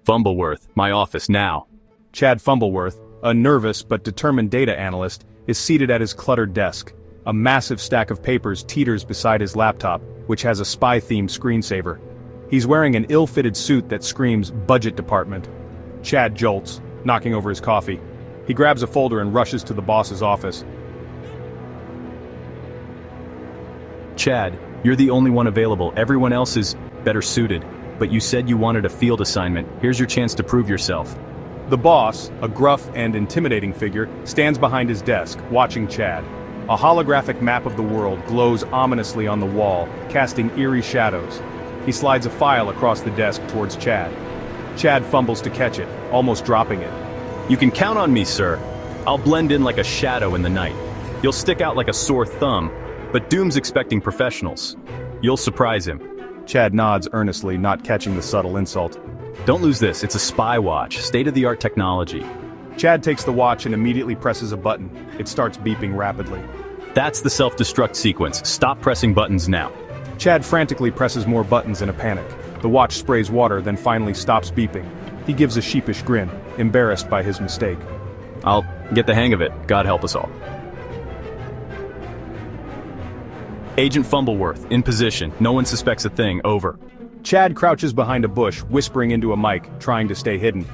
Fumbleworth, my office now. Chad Fumbleworth, a nervous but determined data analyst, is seated at his cluttered desk. A massive stack of papers teeters beside his laptop, which has a spy-themed screensaver. He's wearing an ill-fitted suit that screams budget department. Chad jolts, knocking over his coffee. He grabs a folder and rushes to the boss's office. Chad, you're the only one available. Everyone else is better suited. But you said you wanted a field assignment. Here's your chance to prove yourself. The boss, a gruff and intimidating figure, stands behind his desk, watching Chad. A holographic map of the world glows ominously on the wall, casting eerie shadows. He slides a file across the desk towards Chad. Chad fumbles to catch it, almost dropping it. You can count on me, sir. I'll blend in like a shadow in the night. You'll stick out like a sore thumb, but Doom's expecting professionals. You'll surprise him. Chad nods earnestly, not catching the subtle insult. Don't lose this, it's a spy watch, state-of-the-art technology. Chad takes the watch and immediately presses a button. It starts beeping rapidly. That's the self-destruct sequence. Stop pressing buttons now. Chad frantically presses more buttons in a panic. The watch sprays water, then finally stops beeping. He gives a sheepish grin, embarrassed by his mistake. I'll get the hang of it, God help us all. Agent Fumbleworth, in position. No one suspects a thing, over. Chad crouches behind a bush, whispering into a mic, trying to stay hidden.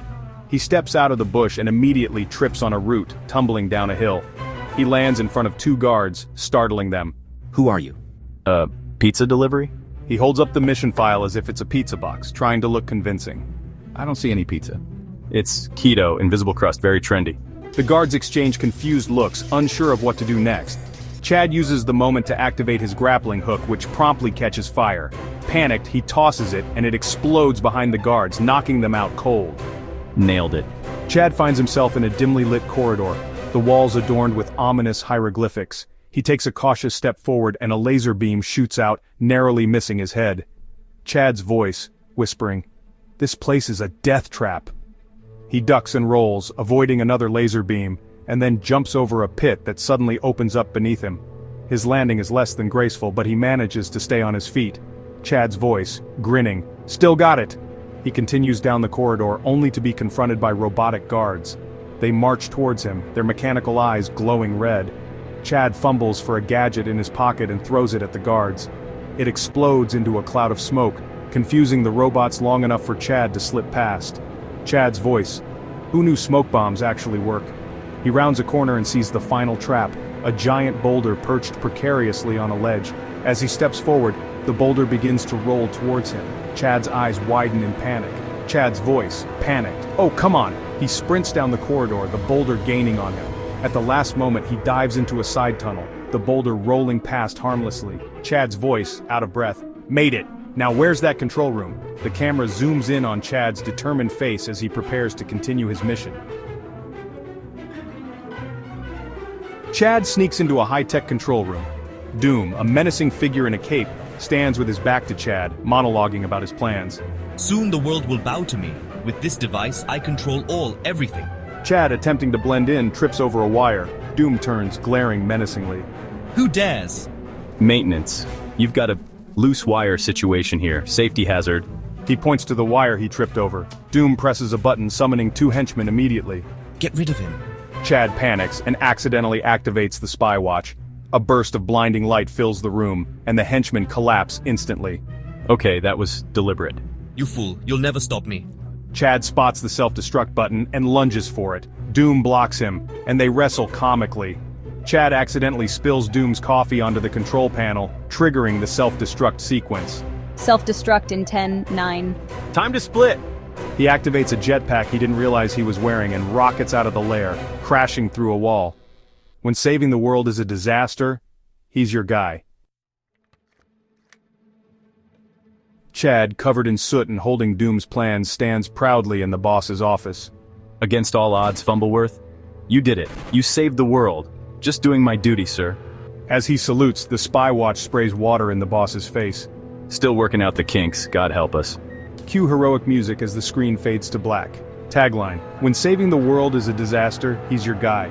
He steps out of the bush and immediately trips on a root, tumbling down a hill. He lands in front of two guards, startling them. Who are you? Pizza delivery? He holds up the mission file as if it's a pizza box, trying to look convincing. I don't see any pizza. It's keto, invisible crust, very trendy. The guards exchange confused looks, unsure of what to do next. Chad uses the moment to activate his grappling hook, which promptly catches fire. Panicked, he tosses it, and it explodes behind the guards, knocking them out cold. Nailed it. Chad finds himself in a dimly lit corridor, the walls adorned with ominous hieroglyphics. He takes a cautious step forward and a laser beam shoots out, narrowly missing his head. Chad's voice, whispering, "This place is a death trap." He ducks and rolls, avoiding another laser beam, and then jumps over a pit that suddenly opens up beneath him. His landing is less than graceful, but he manages to stay on his feet. Chad's voice, grinning, "Still got it!" He continues down the corridor, only to be confronted by robotic guards. They march towards him, their mechanical eyes glowing red. Chad fumbles for a gadget in his pocket and throws it at the guards. It explodes into a cloud of smoke, confusing the robots long enough for Chad to slip past. Chad's voice, "Who knew smoke bombs actually work?" He rounds a corner and sees the final trap, a giant boulder perched precariously on a ledge. As he steps forward, the boulder begins to roll towards him. Chad's eyes widen in panic. Chad's voice, panicked, "Oh, come on!" He sprints down the corridor, the boulder gaining on him. At the last moment, he dives into a side tunnel, the boulder rolling past harmlessly. Chad's voice, out of breath, "Made it! Now where's that control room?" The camera zooms in on Chad's determined face as he prepares to continue his mission. Chad sneaks into a high-tech control room. Doom, a menacing figure in a cape, stands with his back to Chad, monologuing about his plans. Soon the world will bow to me. With this device, I control everything. Chad, attempting to blend in, trips over a wire. Doom turns, glaring menacingly. Who dares? Maintenance. You've got a loose wire situation here, safety hazard. He points to the wire he tripped over. Doom presses a button, summoning two henchmen immediately. Get rid of him. Chad panics and accidentally activates the spy watch. A burst of blinding light fills the room, and the henchmen collapse instantly. Okay, that was deliberate. You fool, you'll never stop me. Chad spots the self-destruct button and lunges for it. Doom blocks him, and they wrestle comically. Chad accidentally spills Doom's coffee onto the control panel, triggering the self-destruct sequence. Self-destruct in 10, 9. Time to split! He activates a jetpack he didn't realize he was wearing and rockets out of the lair, crashing through a wall. When saving the world is a disaster, he's your guy. Chad, covered in soot and holding Doom's plans, stands proudly in the boss's office. Against all odds, Fumbleworth? You did it. You saved the world. Just doing my duty, sir. As he salutes, the spy watch sprays water in the boss's face. Still working out the kinks, God help us. Cue heroic music as the screen fades to black. Tagline, "When saving the world is a disaster, he's your guy."